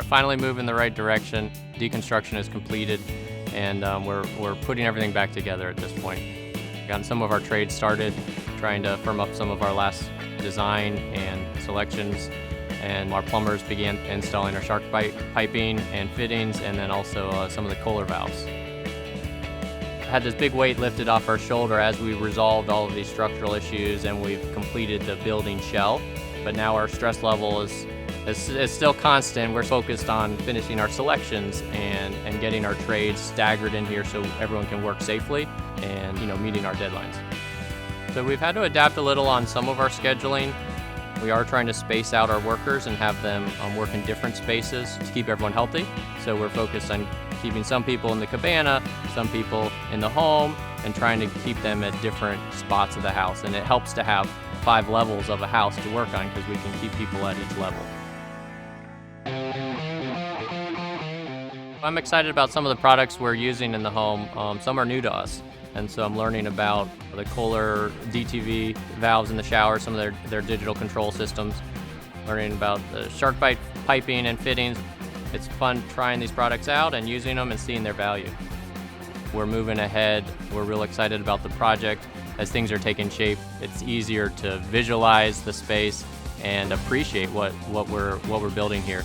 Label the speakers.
Speaker 1: finally moving in the right direction. Deconstruction is completed, and we're putting everything back together at this point. Gotten some of our trades started, trying to firm up some of our last design and selections, and our plumbers began installing our shark piping and fittings, and then also some of the Kohler valves. Had this big weight lifted off our shoulder as we resolved all of these structural issues and we've completed the building shell, but now our stress level is still constant. We're focused on finishing our selections and getting our trades staggered in here so everyone can work safely and meeting our deadlines. So we've had to adapt a little on some of our scheduling. We are trying to space out our workers and have them work in different spaces to keep everyone healthy. So we're focused on keeping some people in the cabana, some people in the home, and trying to keep them at different spots of the house. And it helps to have 5 levels of a house to work on because we can keep people at each level. I'm excited about some of the products we're using in the home. Some are new to us. And so I'm learning about the Kohler DTV valves in the shower, some of their digital control systems, learning about the shark piping and fittings. It's fun trying these products out and using them and seeing their value. We're moving ahead. We're real excited about the project. As things are taking shape, it's easier to visualize the space and appreciate what we're building here.